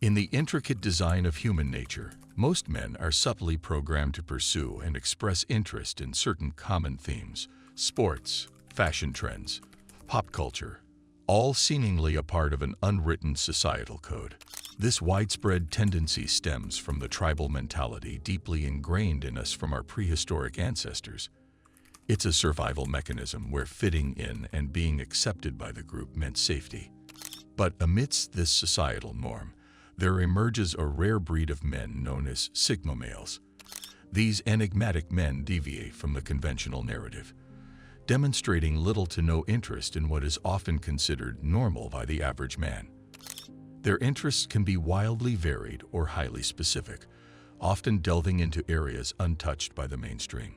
In the intricate design of human nature, most men are subtly programmed to pursue and express interest in certain common themes: sports, fashion trends, pop culture, all seemingly a part of an unwritten societal code. This widespread tendency stems from the tribal mentality deeply ingrained in us from our prehistoric ancestors. It's a survival mechanism where fitting in and being accepted by the group meant safety. But amidst this societal norm, there emerges a rare breed of men known as sigma males. These enigmatic men deviate from the conventional narrative, demonstrating little to no interest in what is often considered normal by the average man. Their interests can be wildly varied or highly specific, often delving into areas untouched by the mainstream.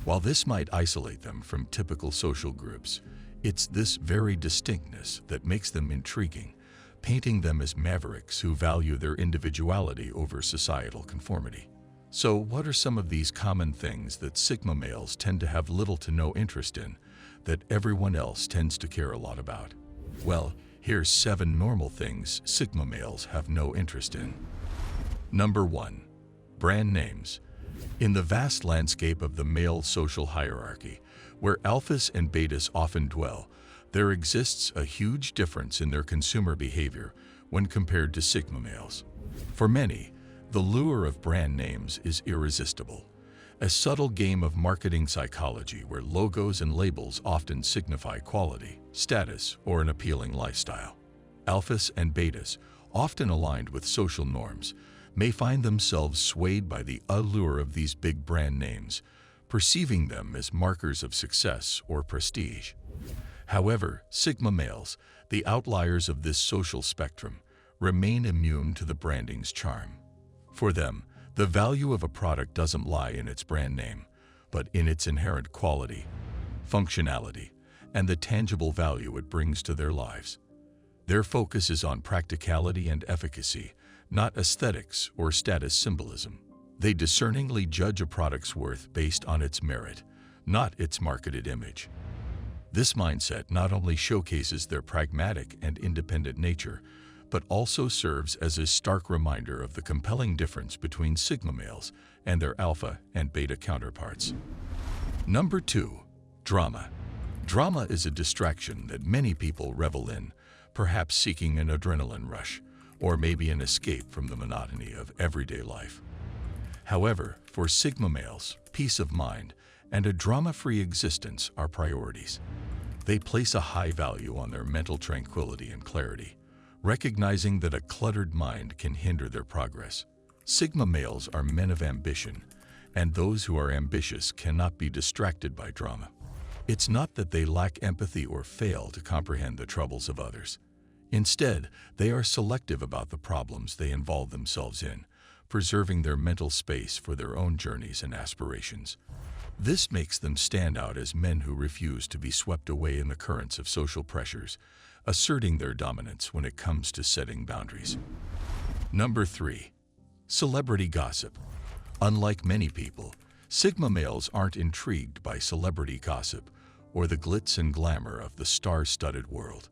While this might isolate them from typical social groups, it's this very distinctness that makes them intriguing, painting them as mavericks who value their individuality over societal conformity. So, what are some of these common things that sigma males tend to have little to no interest in, that everyone else tends to care a lot about? Well, here's 7 normal things sigma males have no interest in. Number 1. Brand names. In the vast landscape of the male social hierarchy, where alphas and betas often dwell, there exists a huge difference in their consumer behavior when compared to sigma males. For many, the lure of brand names is irresistible, a subtle game of marketing psychology where logos and labels often signify quality, status, or an appealing lifestyle. Alphas and betas, often aligned with social norms, may find themselves swayed by the allure of these big brand names, perceiving them as markers of success or prestige. However, sigma males, the outliers of this social spectrum, remain immune to the branding's charm. For them, the value of a product doesn't lie in its brand name, but in its inherent quality, functionality, and the tangible value it brings to their lives. Their focus is on practicality and efficacy, not aesthetics or status symbolism. They discerningly judge a product's worth based on its merit, not its marketed image. This mindset not only showcases their pragmatic and independent nature, but also serves as a stark reminder of the compelling difference between sigma males and their alpha and beta counterparts. Number 2. Drama. Drama is a distraction that many people revel in, perhaps seeking an adrenaline rush, or maybe an escape from the monotony of everyday life. However, for sigma males, peace of mind and a drama-free existence are priorities. They place a high value on their mental tranquility and clarity, recognizing that a cluttered mind can hinder their progress. Sigma males are men of ambition, and those who are ambitious cannot be distracted by drama. It's not that they lack empathy or fail to comprehend the troubles of others. Instead, they are selective about the problems they involve themselves in, preserving their mental space for their own journeys and aspirations. This makes them stand out as men who refuse to be swept away in the currents of social pressures, asserting their dominance when it comes to setting boundaries. Number 3. Celebrity gossip. Unlike many people, sigma males aren't intrigued by celebrity gossip or the glitz and glamour of the star-studded world.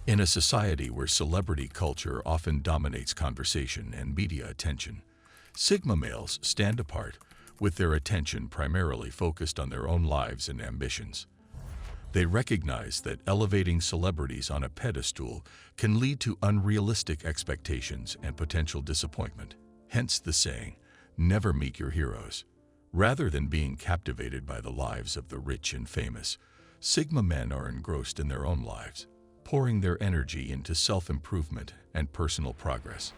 In a society where celebrity culture often dominates conversation and media attention, sigma males stand apart, with their attention primarily focused on their own lives and ambitions. They recognize that elevating celebrities on a pedestal can lead to unrealistic expectations and potential disappointment. Hence the saying, never meet your heroes. Rather than being captivated by the lives of the rich and famous, sigma men are engrossed in their own lives, pouring their energy into self-improvement and personal progress.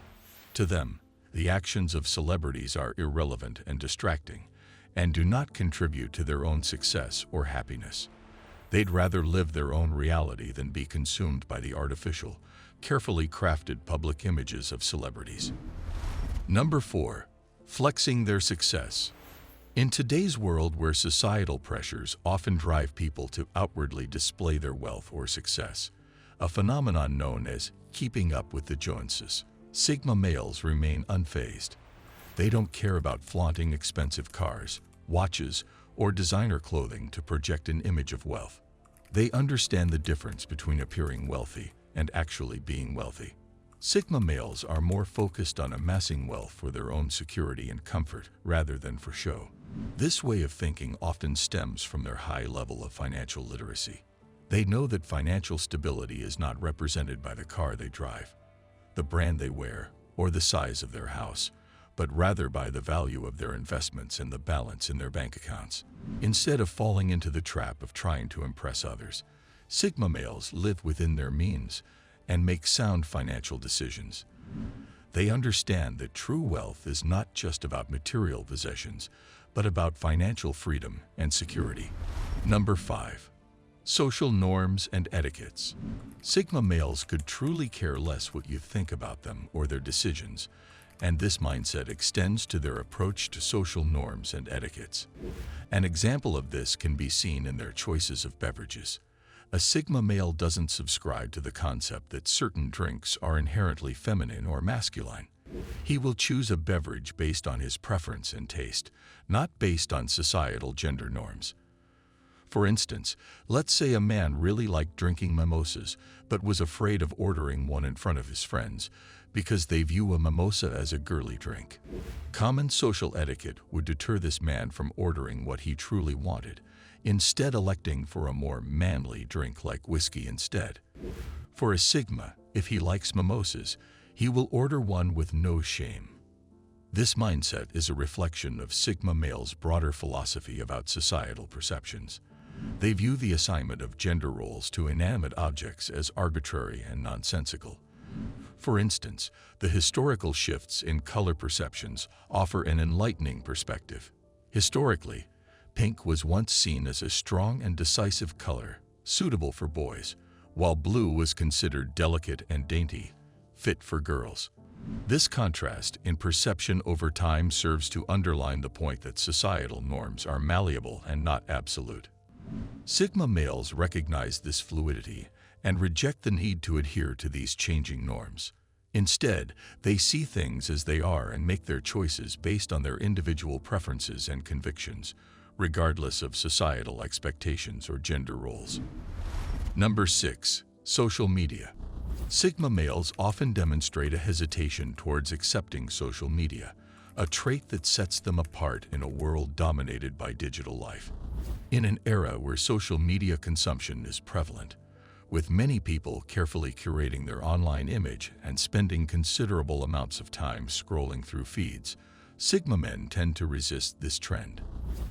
To them, the actions of celebrities are irrelevant and distracting, and do not contribute to their own success or happiness. They'd rather live their own reality than be consumed by the artificial, carefully crafted public images of celebrities. Number 4. Flexing their success. In today's world where societal pressures often drive people to outwardly display their wealth or success, a phenomenon known as keeping up with the Joneses, sigma males remain unfazed. They don't care about flaunting expensive cars, watches, or designer clothing to project an image of wealth. They understand the difference between appearing wealthy and actually being wealthy. Sigma males are more focused on amassing wealth for their own security and comfort rather than for show. This way of thinking often stems from their high level of financial literacy. They know that financial stability is not represented by the car they drive, the brand they wear, or the size of their house, but rather by the value of their investments and the balance in their bank accounts. Instead of falling into the trap of trying to impress others, Sigma males live within their means and make sound financial decisions. They understand that true wealth is not just about material possessions, but about financial freedom and security. Number 5. Social norms and etiquettes. Sigma males could truly care less what you think about them or their decisions, and this mindset extends to their approach to social norms and etiquettes. An example of this can be seen in their choices of beverages. A Sigma male doesn't subscribe to the concept that certain drinks are inherently feminine or masculine. He will choose a beverage based on his preference and taste, not based on societal gender norms. For instance, let's say a man really liked drinking mimosas, but was afraid of ordering one in front of his friends because they view a mimosa as a girly drink. Common social etiquette would deter this man from ordering what he truly wanted, instead electing for a more manly drink like whiskey instead. For a Sigma, if he likes mimosas, he will order one with no shame. This mindset is a reflection of Sigma males' broader philosophy about societal perceptions. They view the assignment of gender roles to inanimate objects as arbitrary and nonsensical. For instance, the historical shifts in color perceptions offer an enlightening perspective. Historically, pink was once seen as a strong and decisive color, suitable for boys, while blue was considered delicate and dainty, fit for girls. This contrast in perception over time serves to underline the point that societal norms are malleable and not absolute. Sigma males recognize this fluidity and reject the need to adhere to these changing norms. Instead, they see things as they are and make their choices based on their individual preferences and convictions, regardless of societal expectations or gender roles. Number 6. Social media. Sigma males often demonstrate a hesitation towards accepting social media, a trait that sets them apart in a world dominated by digital life. In an era where social media consumption is prevalent, with many people carefully curating their online image and spending considerable amounts of time scrolling through feeds, Sigma men tend to resist this trend.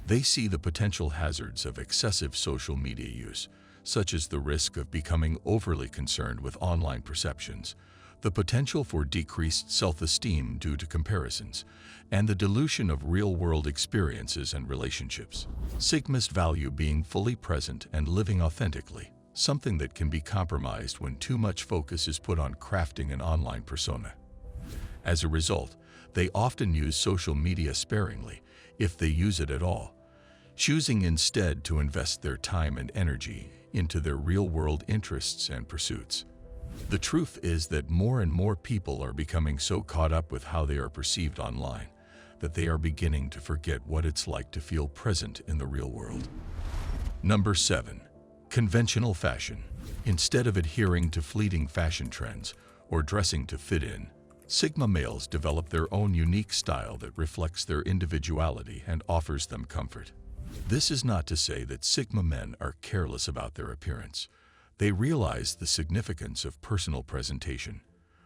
They see the potential hazards of excessive social media use, such as the risk of becoming overly concerned with online perceptions, the potential for decreased self-esteem due to comparisons, and the dilution of real-world experiences and relationships. Sigmas value being fully present and living authentically, something that can be compromised when too much focus is put on crafting an online persona. As a result, they often use social media sparingly, if they use it at all, choosing instead to invest their time and energy into their real-world interests and pursuits. The truth is that more and more people are becoming so caught up with how they are perceived online that they are beginning to forget what it's like to feel present in the real world. Number 7. Conventional fashion. Instead of adhering to fleeting fashion trends or dressing to fit in, Sigma males develop their own unique style that reflects their individuality and offers them comfort. This is not to say that Sigma men are careless about their appearance. They realize the significance of personal presentation,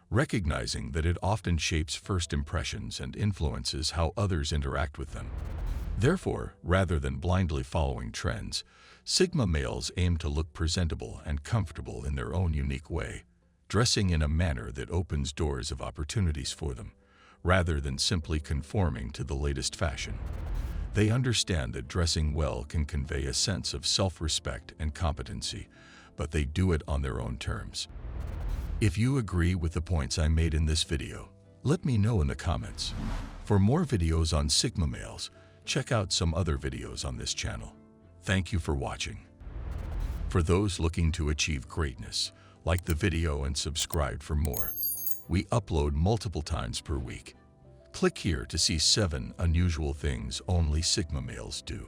recognizing that it often shapes first impressions and influences how others interact with them. Therefore, rather than blindly following trends, Sigma males aim to look presentable and comfortable in their own unique way, dressing in a manner that opens doors of opportunities for them, rather than simply conforming to the latest fashion. They understand that dressing well can convey a sense of self-respect and competency, but they do it on their own terms. If you agree with the points I made in this video, let me know in the comments. For more videos on Sigma males, check out some other videos on this channel. Thank you for watching. For those looking to achieve greatness, like the video and subscribe for more. We upload multiple times per week. Click here to see 7 unusual things only Sigma males do.